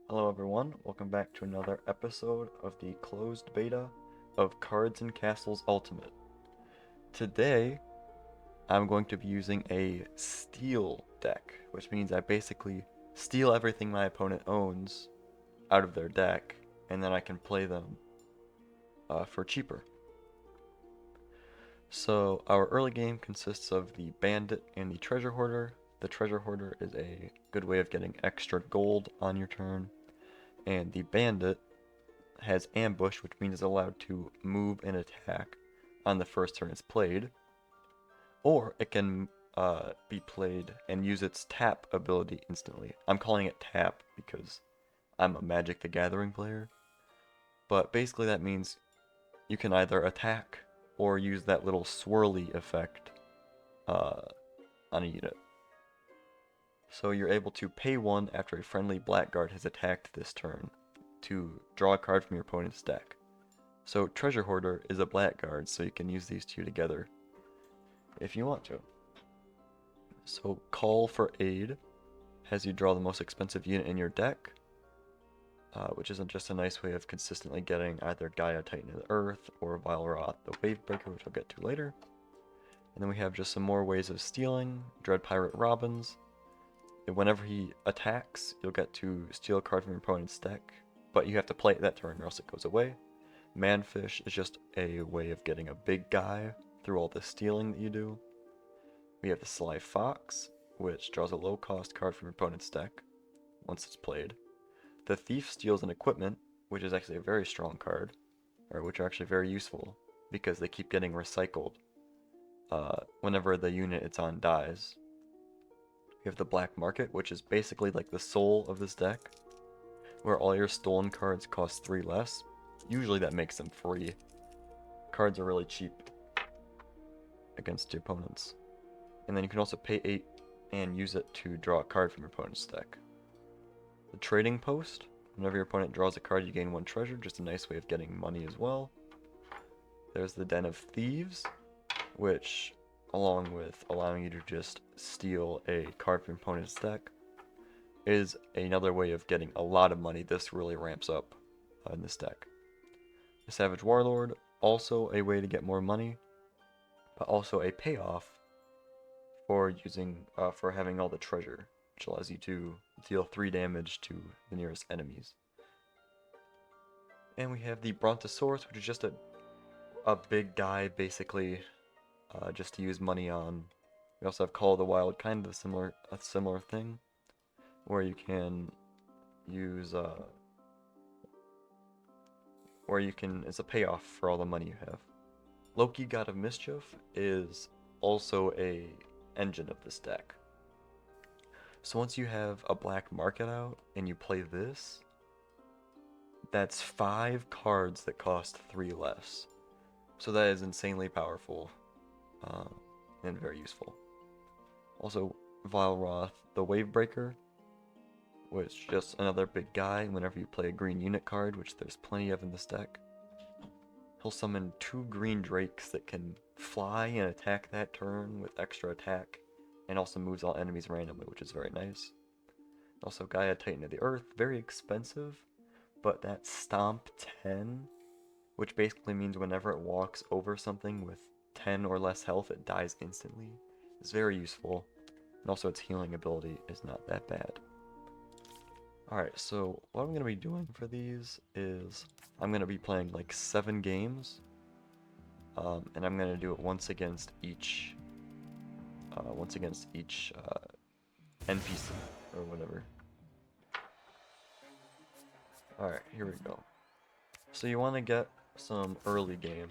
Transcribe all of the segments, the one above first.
Hello everyone, welcome back to another episode of the closed beta of Cards and Castles Ultimate. Today, I'm going to be using a steal deck, which means I basically steal everything my opponent owns out of their deck, and then I can play them for cheaper. So our early game consists of the Bandit and the Treasure Hoarder. The Treasure Hoarder is a good way of getting extra gold on your turn, and the Bandit has Ambush, which means it's allowed to move and attack on the first turn it's played, or it can be played and use its tap ability instantly. I'm calling it tap because I'm a Magic the Gathering player, but basically that means you can either attack or use that little swirly effect uh, on a unit. So you're able to pay 1 after a friendly blackguard has attacked this turn to draw a card from your opponent's deck. So Treasure Hoarder is a blackguard, so you can use these two together if you want to. So Call for Aid has you draw the most expensive unit in your deck, which isn't just a nice way of consistently getting either Gaia Titan of the Earth or Vileroth the Wavebreaker, which I'll get to later. And then we have just some more ways of stealing. Dread Pirate Robbins. And whenever he attacks, you'll get to steal a card from your opponent's deck, but you have to play it that turn or else it goes away. Manfish is just a way of getting a big guy through all the stealing that you do. We have the Sly Fox, which draws a low-cost card from your opponent's deck once it's played. The Thief steals an equipment, which is actually a very strong card, or which are actually very useful, because they keep getting recycled whenever the unit it's on dies. We have the Black Market, which is basically like the soul of this deck, where all your stolen cards cost 3 less. Usually that makes them free. Cards are really cheap against your opponents. And then you can also pay 8 and use it to draw a card from your opponent's deck. The Trading Post, whenever your opponent draws a card you gain 1 treasure, just a nice way of getting money as well. There's the Den of Thieves, which, along with allowing you to just steal a card from your opponent's deck, is another way of getting a lot of money. This really ramps up in this deck. The Savage Warlord, also a way to get more money, but also a payoff for having all the treasure, which allows you to deal 3 damage to the nearest enemies. And we have the Brontosaurus, which is just a big guy, basically, just to use money on. We also have Call of the Wild, kind of a similar thing, where you can use it's a payoff for all the money you have. Loki, God of Mischief, is also a engine of this deck. So once you have a black market out and you play this, that's 5 cards that cost 3 less. So that is insanely powerful and very useful. Also, Vileroth the Wavebreaker, which is just another big guy. Whenever you play a green unit card, which there's plenty of in this deck, he'll summon 2 green drakes that can fly and attack that turn with extra attack, and also moves all enemies randomly, which is very nice. Also Gaia Titan of the Earth, very expensive, but that Stomp 10, which basically means whenever it walks over something with 10 or less health, it dies instantly, is very useful. And also its healing ability is not that bad. Alright, so what I'm going to be doing for these is I'm going to be playing like 7 games, and I'm going to do it once against each NPC or whatever. Alright, here we go. So you want to get some early game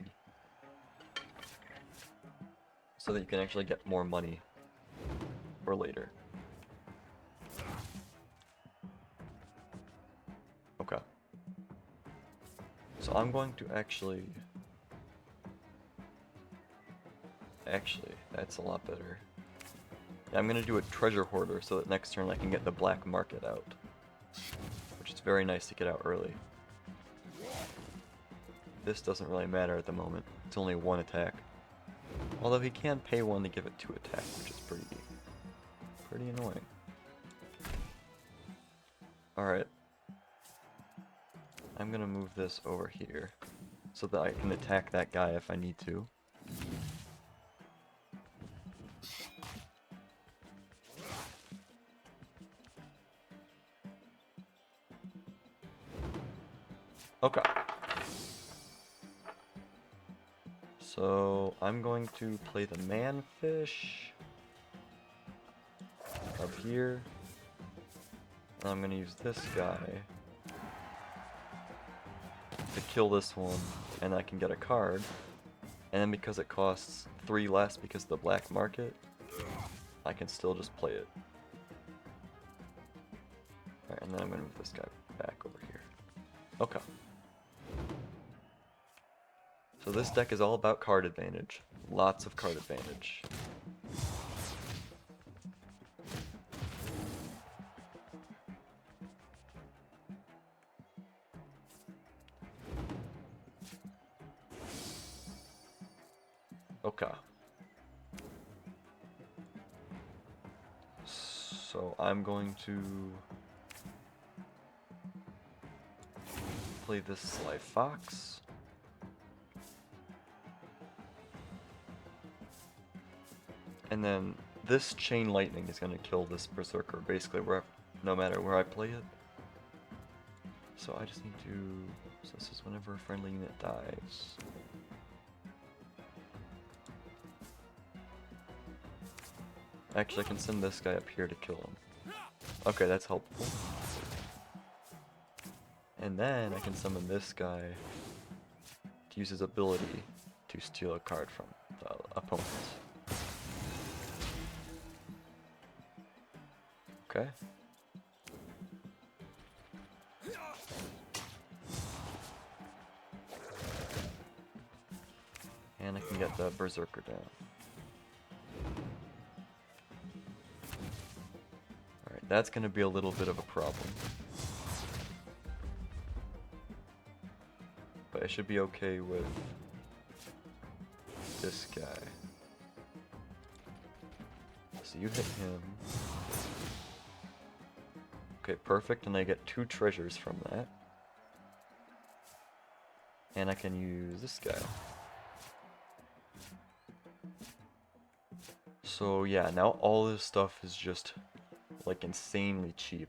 so that you can actually get more money for later. Okay. So I'm going to actually, that's a lot better. Yeah, I'm going to do a Treasure Hoarder so that next turn I can get the Black Market out, which is very nice to get out early. This doesn't really matter at the moment. It's only 1 attack. Although he can pay 1 to give it 2 attack, which is pretty annoying. Alright. I'm gonna move this over here so that I can attack that guy if I need to. Okay. So I'm going to play the manfish up here. And I'm gonna use this guy to kill this one, and I can get a card. And then because it costs 3 less because of the black market, I can still just play it. Alright, and then I'm gonna move this guy back over here. Okay. So this deck is all about card advantage. Lots of card advantage. Okay. So I'm going to play this Sly Fox. And then this Chain Lightning is going to kill this Berserker basically no matter where I play it. So I just need to... So this is whenever a friendly unit dies. Actually, I can send this guy up here to kill him. Okay, that's helpful. And then I can summon this guy to use his ability to steal a card from the opponent. Okay. And I can get the Berserker down. Alright, that's gonna be a little bit of a problem. But I should be okay with this guy. So you hit him. Okay, perfect, and I get 2 treasures from that. And I can use this guy. So yeah, now all this stuff is just like insanely cheap.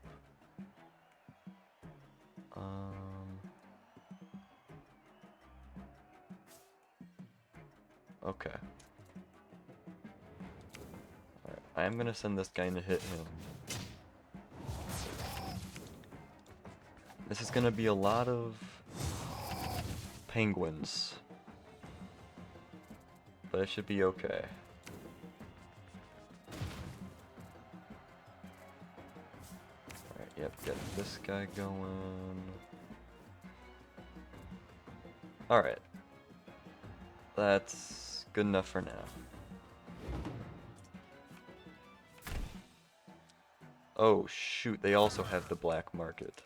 Okay. Alright, I am gonna send this guy in to hit him. This is gonna be a lot of penguins. But it should be okay. Alright, yep, get this guy going. Alright. That's good enough for now. Oh shoot, they also have the black market.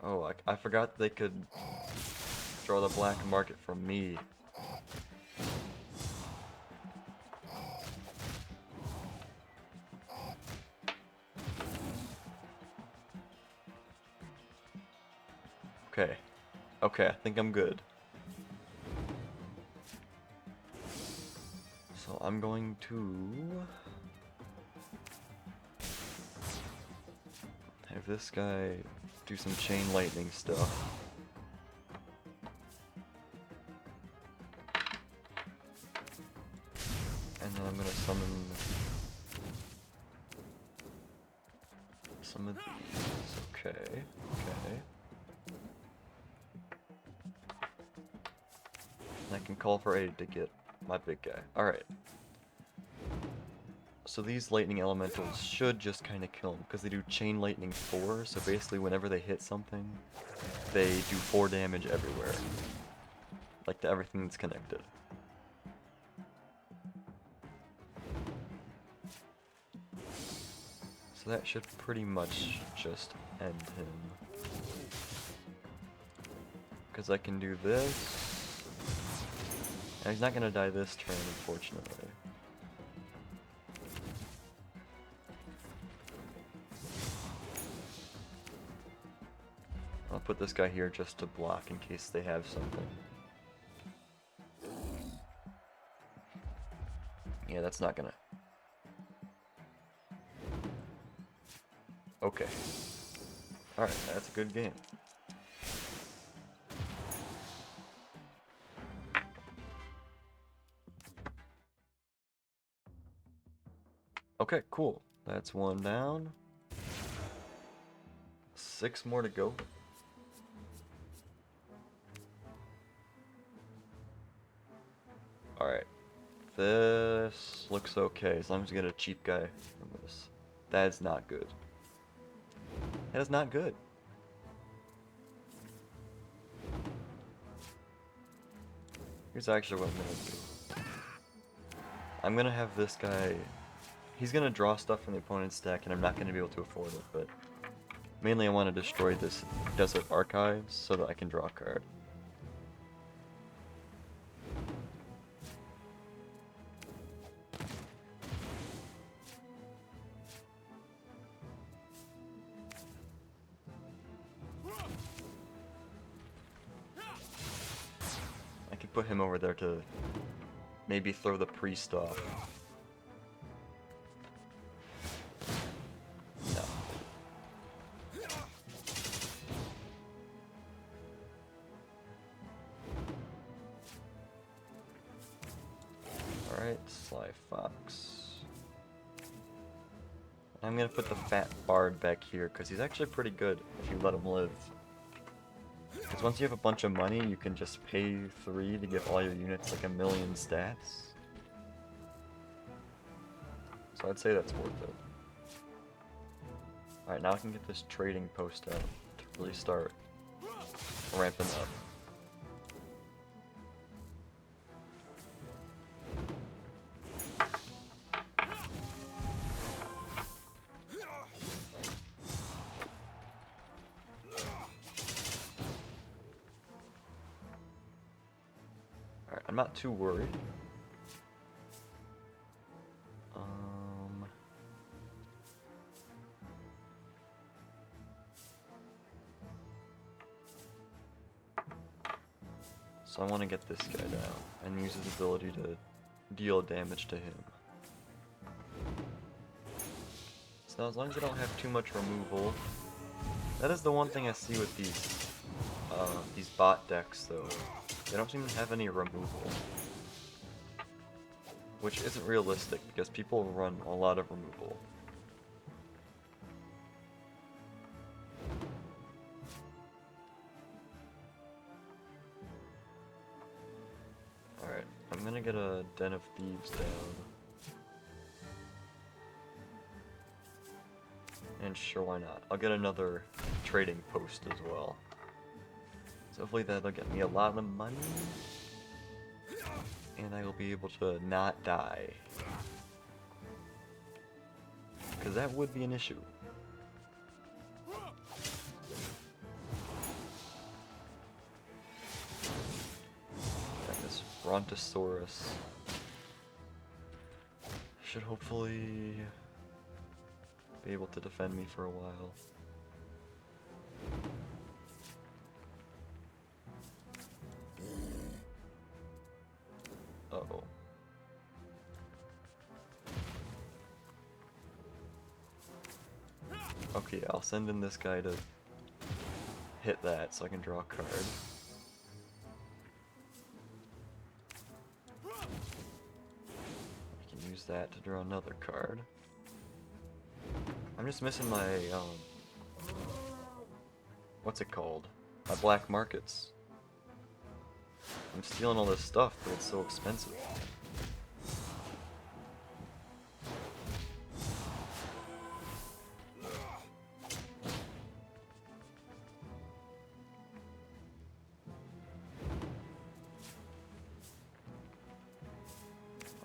Oh, I forgot they could draw the black market from me. Okay. Okay, I think I'm good. So I'm going to have this guy do some chain lightning stuff. And then I'm gonna summon some of these. Okay, okay. And I can call for aid to get my big guy. Alright. So these lightning elementals should just kind of kill him, because they do chain lightning 4, so basically whenever they hit something, they do 4 damage everywhere. Like to everything that's connected. So that should pretty much just end him. Because I can do this. And he's not going to die this turn, unfortunately. put this guy here just to block in case they have something. Yeah, that's not gonna... Okay. Alright, that's a good game. Okay, cool. That's one down. 6 more to go. Alright. This looks okay, as long as we get a cheap guy from this. That is not good. That is not good. Here's actually what I'm gonna do. I'm gonna have this guy... He's gonna draw stuff from the opponent's deck, and I'm not gonna be able to afford it, but... Mainly I want to destroy this Desert Archives so that I can draw a card. I could put him over there to maybe throw the priest off. No. Alright, Sly Fox. I'm gonna put the Fat Bard back here because he's actually pretty good if you let him live. Because once you have a bunch of money, you can just pay 3 to give all your units like 1,000,000 stats. So I'd say that's worth it. Alright, now I can get this trading post out to really start ramping up. Alright, I'm not too worried. So I want to get this guy down and use his ability to deal damage to him. So as long as I don't have too much removal, that is the one thing I see with these bot decks though. They don't seem to have any removal, which isn't realistic because people run a lot of removal. Alright, I'm gonna get a Den of Thieves down. And sure, why not? I'll get another trading post as well. So hopefully that'll get me a lot of money. And I will be able to not die. Because that would be an issue. Brontosaurus should hopefully be able to defend me for a while. Uh-oh. Okay, I'll send in this guy to hit that so I can draw a card. Use that to draw another card. I'm just missing my, what's it called? My black markets. I'm stealing all this stuff, but it's so expensive.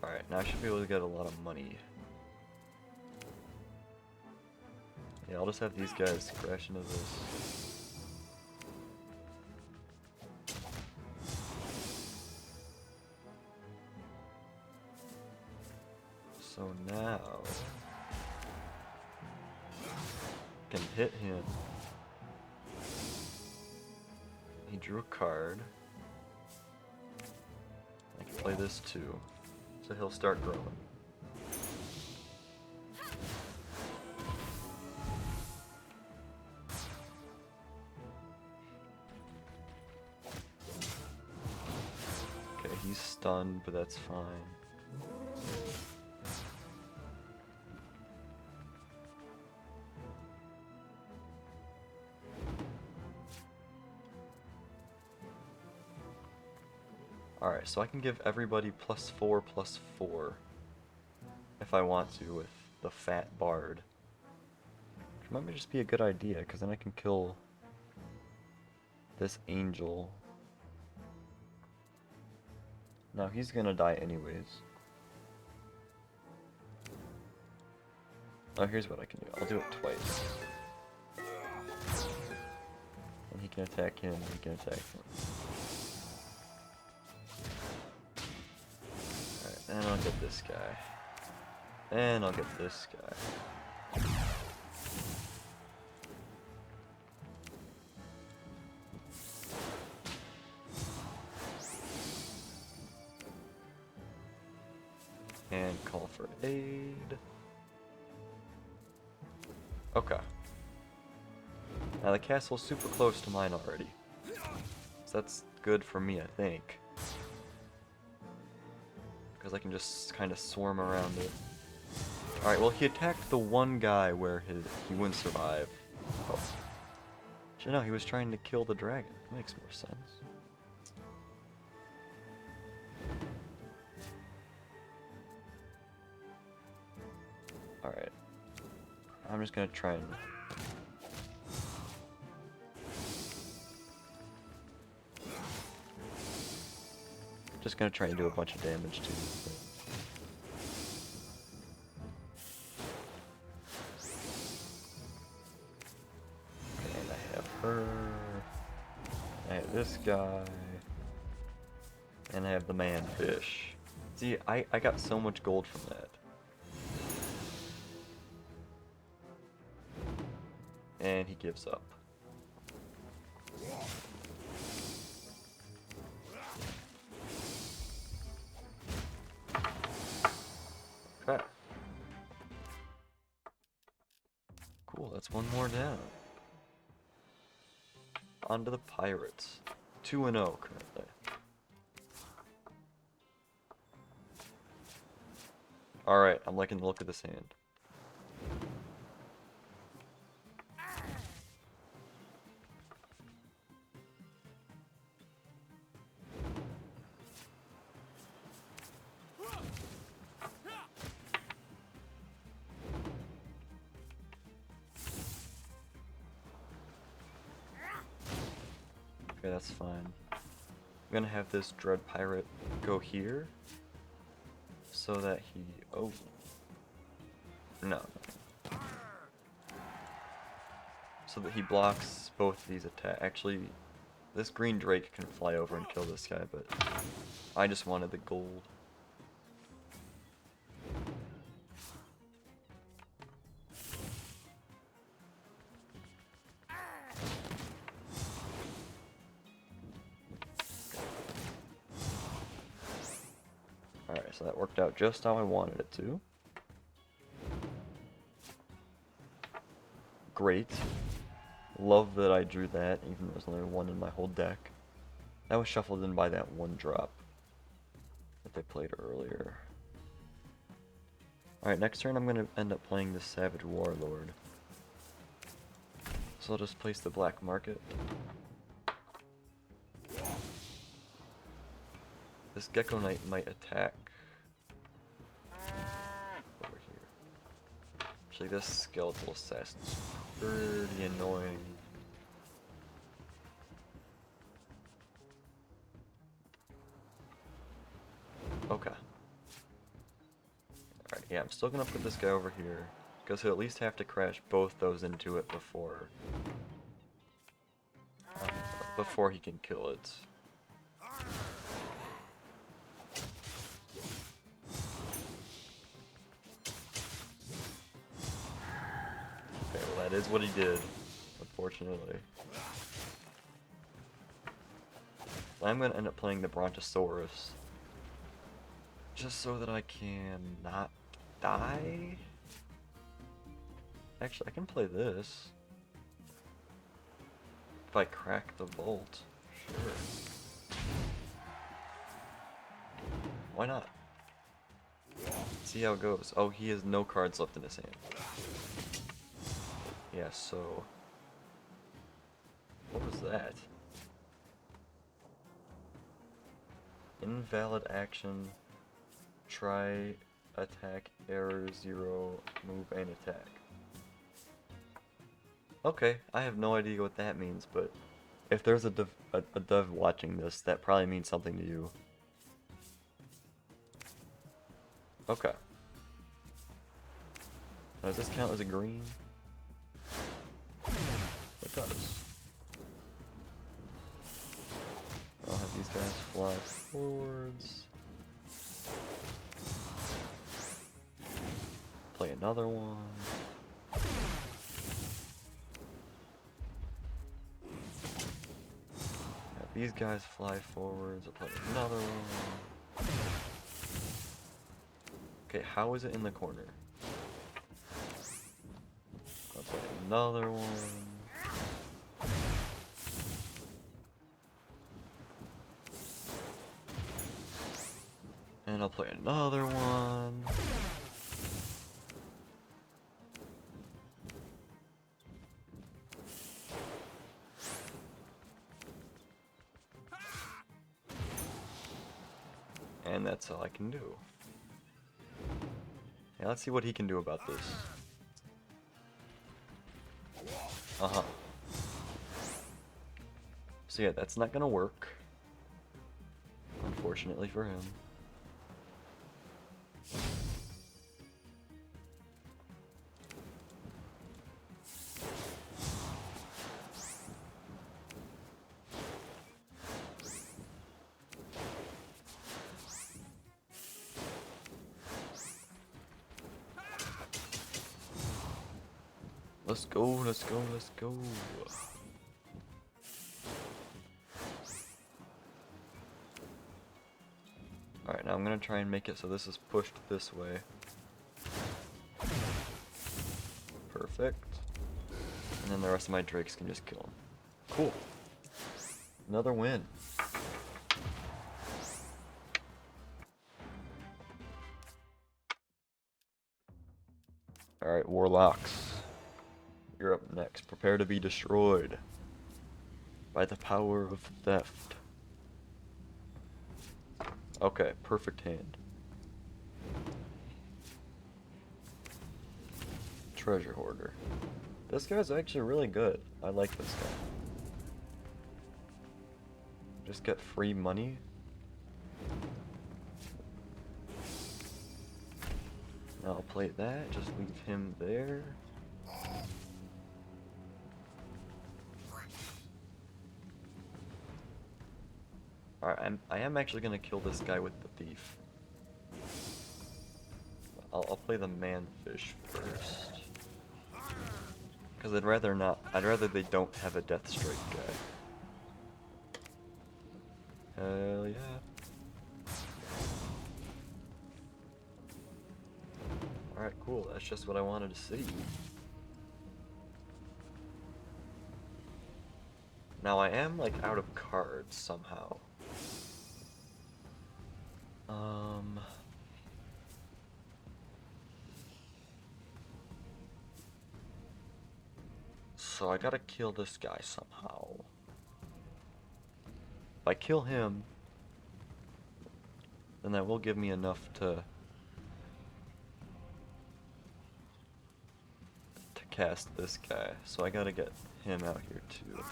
Alright, now I should be able to get a lot of money. Yeah, I'll just have these guys crash into this. So now... can hit him. drew a card. I can play this too. So he'll start growing. Okay, he's stunned, but that's fine. Alright, so I can give everybody +4/+4 if I want to with the Fat Bard. Which might just be a good idea, because then I can kill this Angel. Now he's gonna die anyways. Oh, here's what I can do. I'll do it twice. And he can attack him, he can attack him. Alright, and I'll get this guy. And I'll get this guy. And call for aid. Okay. Now the castle's super close to mine already. So that's good for me, I think. Because I can just kind of swarm around it. Alright, well he attacked the one guy where he wouldn't survive. Oh. Actually no, he was trying to kill the dragon. That makes more sense. Alright. I'm just gonna try and... Just gonna try and do a bunch of damage to him. Okay, and I have her. I have this guy. And I have the man-fish. See, I got so much gold from that. And he gives up. Okay. Cool, that's one more down. On to the pirates. 2-0 currently. Alright, I'm liking the look of this hand. Okay, that's fine. I'm gonna have this Dread Pirate go here. So that he... Oh. No. So that he blocks both of these attacks. Actually, this Green Drake can fly over and kill this guy, but I just wanted the gold. Alright, so that worked out just how I wanted it to. Great. Love that I drew that, even though there's only one in my whole deck. That was shuffled in by that one drop that they played earlier. Alright, next turn I'm going to end up playing the Savage Warlord. So I'll just place the Black Market. This Gecko Knight might attack over here. Actually, this Skeletal Assassin's pretty annoying. Okay. Alright, yeah, I'm still gonna put this guy over here, because he'll at least have to crash both those into it before he can kill it. Okay, well that is what he did, unfortunately. I'm gonna end up playing the Brontosaurus. Just so that I can not die? Actually, I can play this. If I crack the vault, sure. Why not? See how it goes. Oh, he has no cards left in his hand. Yeah, so... What was that? Invalid action. Try, attack, error, 0, move, and attack. Okay, I have no idea what that means, but if there's a dev watching this, that probably means something to you. Okay. Now, does this count as a green? It does. I'll have these guys fly forwards. Play another one. Have these guys fly forwards. I'll play another one. Okay, how is it in the corner? I'll play another one. And I'll play another one. And that's all I can do. Yeah, let's see what he can do about this. Uh-huh. So yeah, that's not gonna work. Unfortunately for him. Let's go, let's go, let's go. Alright, now I'm gonna try and make it so this is pushed this way. Perfect. And then the rest of my drakes can just kill him. Cool. Another win. Alright, Warlocks. You're up next. Prepare to be destroyed by the power of theft. Okay, perfect hand. Treasure Hoarder. This guy's actually really good. I like this guy. Just get free money. Now I'll play that, just leave him there. Alright, I am actually gonna kill this guy with the thief. I'll play the manfish first. Because I'd rather they don't have a death strike guy. Hell yeah. Alright, cool, that's just what I wanted to see. Now I am like out of cards somehow. So I gotta kill this guy somehow. If I kill him, then that will give me enough to cast this guy. So I gotta get him out here too.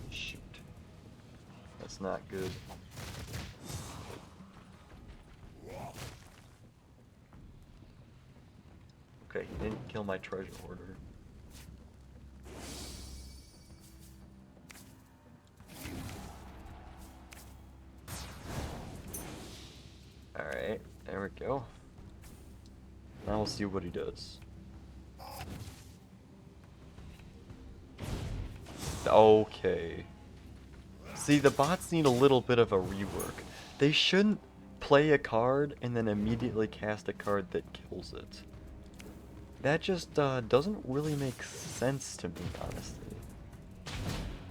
Shoot. That's not good. Okay, he didn't kill my treasure hoarder. Alright, there we go. Now we'll see what he does. Okay. See, the bots need a little bit of a rework. They shouldn't play a card and then immediately cast a card that kills it. That just doesn't really make sense to me, honestly.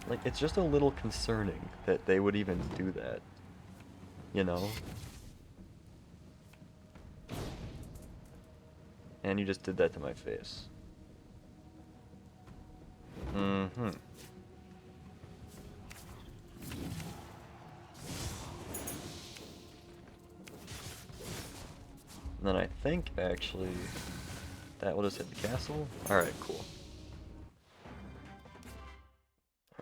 Like, it's just a little concerning that they would even do that. You know? And you just did that to my face. Mm-hmm. And then I think, actually, that will just hit the castle. Alright, cool.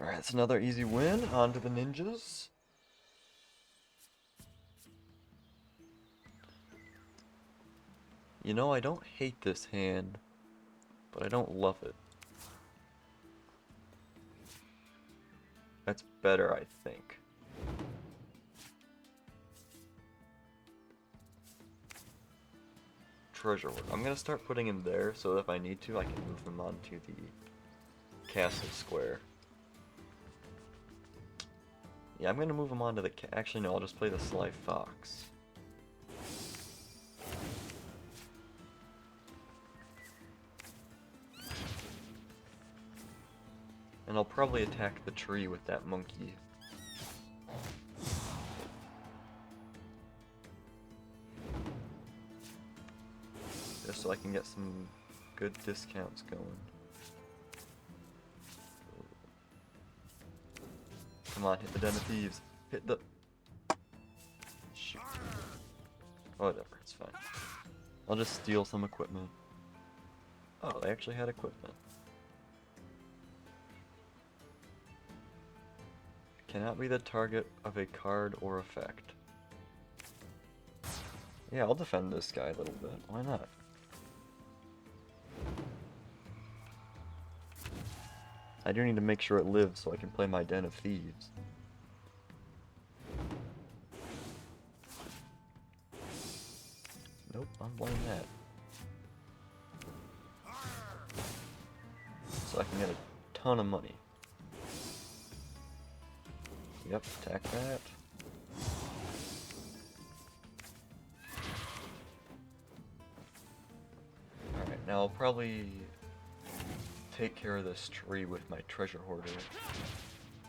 Alright, that's another easy win. On to the ninjas. You know, I don't hate this hand, but I don't love it. That's better, I think. Treasure Hoard. I'm gonna start putting him there so that if I need to, I can move him onto the castle square. Yeah, I'm gonna move him onto the actually, no, I'll just play the Sly Fox. And I'll probably attack the tree with that monkey. Just so I can get some good discounts going. Come on, hit the Den of Thieves. Hit the... Shoot. Whatever, it's fine. I'll just steal some equipment. Oh, they actually had equipment. Cannot be the target of a card or effect. Yeah, I'll defend this guy a little bit. Why not? I do need to make sure it lives so I can play my Den of Thieves. Nope, I'm playing that. So I can get a ton of money. Yep, attack that. Alright, now I'll probably take care of this tree with my treasure hoarder.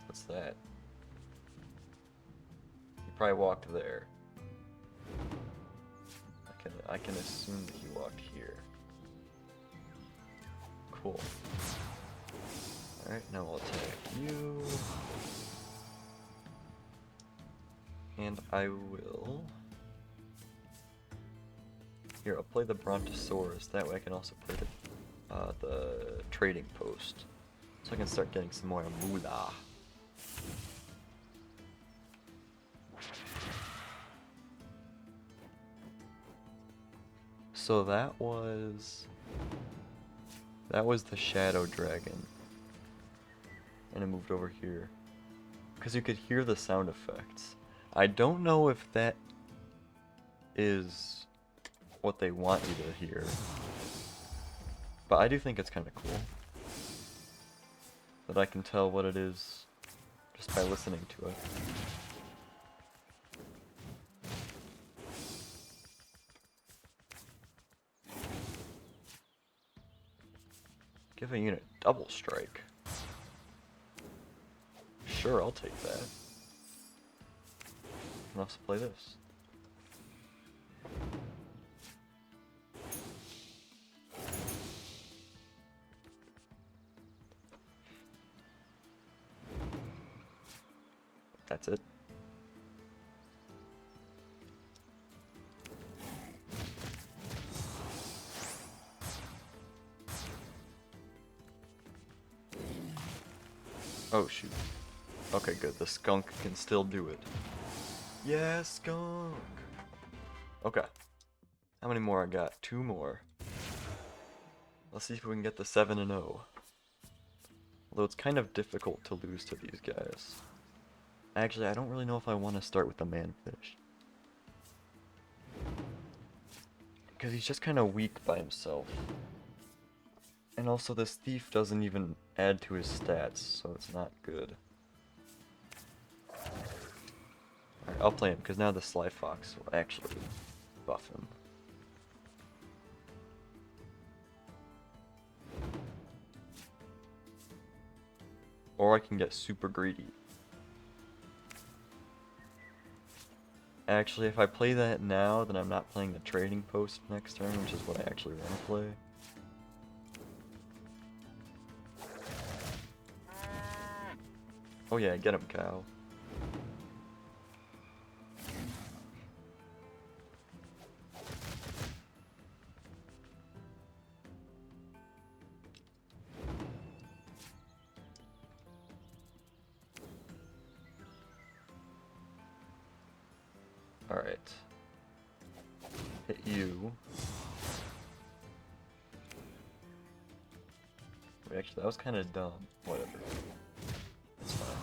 What's that? He probably walked there. I can assume that he walked here. Cool. Alright, now I'll attack you. And I will... Here, I'll play the Brontosaurus. That way I can also play the trading post. So I can start getting some more moolah. So that was the Shadow Dragon. And I moved over here. Because you could hear the sound effects. I don't know if that is what they want you to hear. But I do think it's kind of cool. That I can tell what it is just by listening to it. Give a unit double strike. Sure, I'll take that. I'll also play this. That's it. Oh shoot. Okay, good. The skunk can still do it. Yeah, skunk! Okay. How many more I got? 2 more. Let's see if we can get the 7-0. Although it's kind of difficult to lose to these guys. Actually, I don't really know if I want to start with the Manfish. Because he's just kind of weak by himself. And also this thief doesn't even add to his stats, so it's not good. Alright, I'll play him, because now the Sly Fox will actually buff him. Or I can get super greedy. Actually, if I play that now, then I'm not playing the trading post next turn, which is what I actually want to play. Oh yeah, get him, cow. Alright. Hit you. Wait, actually, that was kind of dumb. Whatever. It's fine.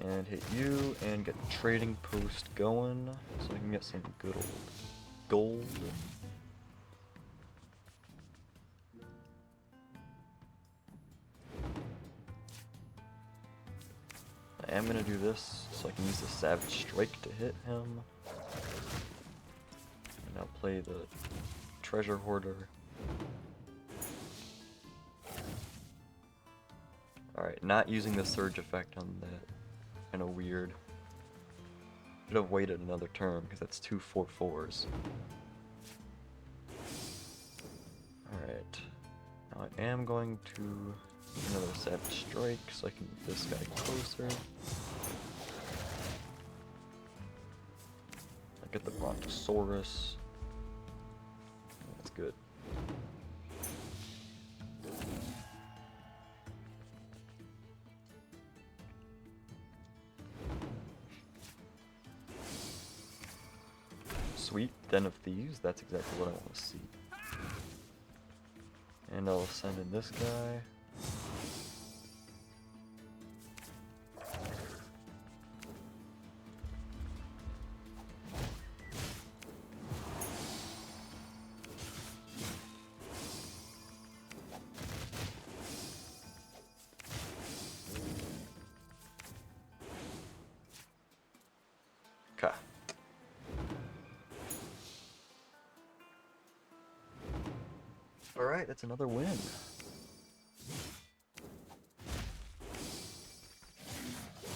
And hit you, and get the trading post going, so I can get some good old gold. I am gonna do this, so I can use the Savage Strike to hit him. And I'll play the Treasure Hoarder. Alright, not using the Surge effect on that. Kinda weird. Should have waited another turn, because that's 2 4/4s. Alright. Now I am going to do another Savage Strike, so I can get this guy closer. I get the Brontosaurus. That's good. Sweet, Den of Thieves, that's exactly what I want to see. And I'll send in this guy. Okay. Alright, that's another win.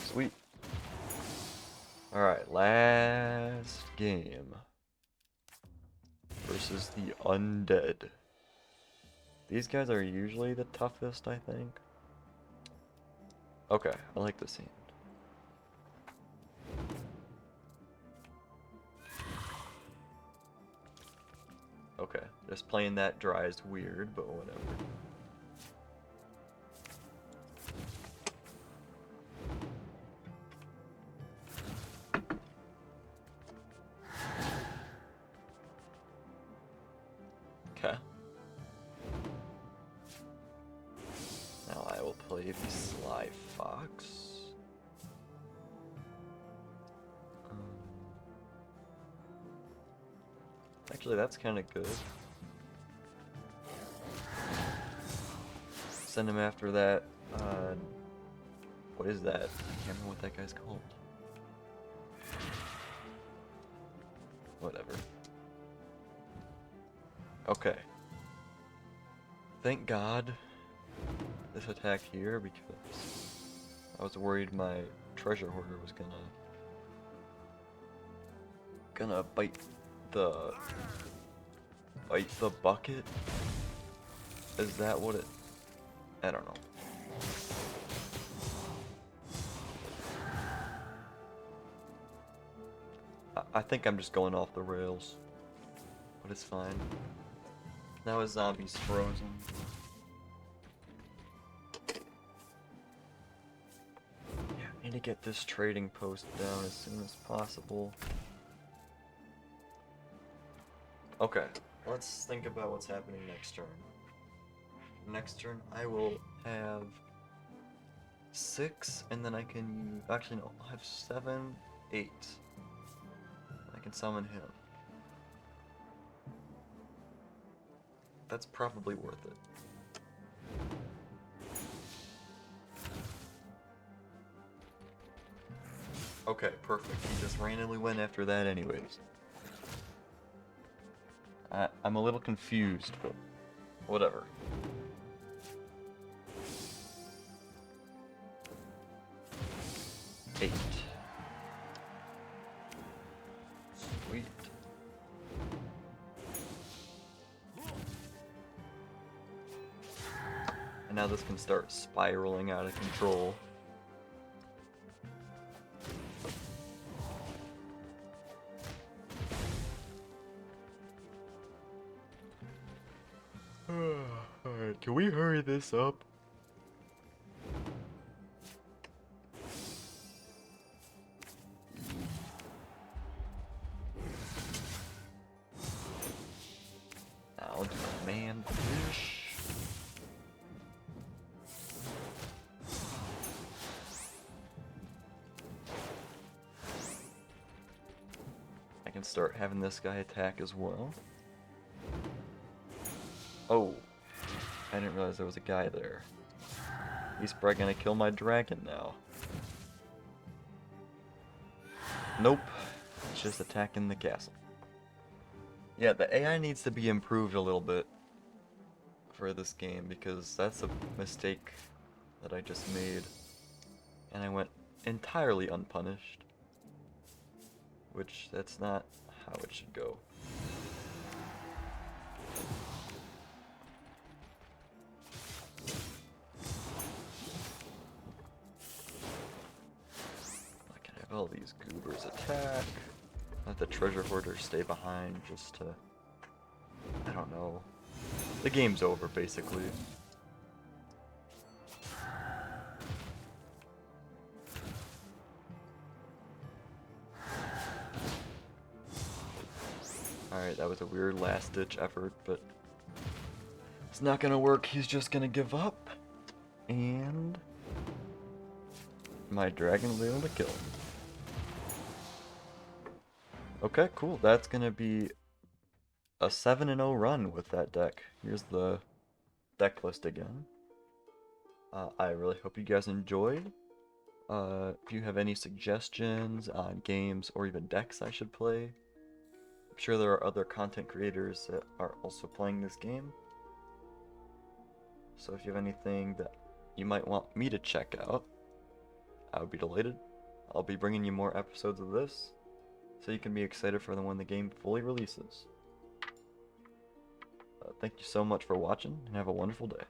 Sweet. Alright, last game. Versus the Undead. These guys are usually the toughest, I think. Okay, I like this hand. Okay, just playing that dry is weird, but whatever. Okay. Now I will play the Sly Fox. Actually, that's kind of good. Send him after that. What is that? I can't remember what that guy's called. Whatever. Okay. Thank God this attack here, because I was worried my treasure hoarder was gonna bite the bucket. Is that what it? I don't know. I think I'm just going off the rails, but it's fine. Now his zombie's frozen. Yeah, I need to get this trading post down as soon as possible. Okay, let's think about what's happening next turn. Next turn, I will have 6, and then I can actually no, I'll have 7, 8. I can summon him. that's probably worth it. Okay, perfect. He just randomly went after that anyways. I'm a little confused, but whatever. Eight. Sweet. And now this can start spiraling out of control. Alright, can we hurry this up? Now demand fish. I can start having this guy attack as well. Oh, I didn't realize there was a guy there. He's probably gonna kill my dragon now. Nope, it's just attacking the castle. Yeah, the AI needs to be improved a little bit for this game because that's a mistake that I just made. And I went entirely unpunished. Which, that's not how it should go. I can have all these goobers attack. Let the treasure hoarder stay behind just to... I don't know. The game's over, basically. Alright, that was a weird last-ditch effort, but... it's not gonna work, he's just gonna give up. And... my dragon will be able to kill him. Okay, cool. That's gonna be a 7-0 run with that deck. Here's the deck list again. I really hope you guys enjoyed. If you have any suggestions on games or even decks I should play, I'm sure there are other content creators that are also playing this game. So if you have anything that you might want me to check out, I would be delighted. I'll be bringing you more episodes of this, so you can be excited for when the game fully releases. Thank you so much for watching, and have a wonderful day.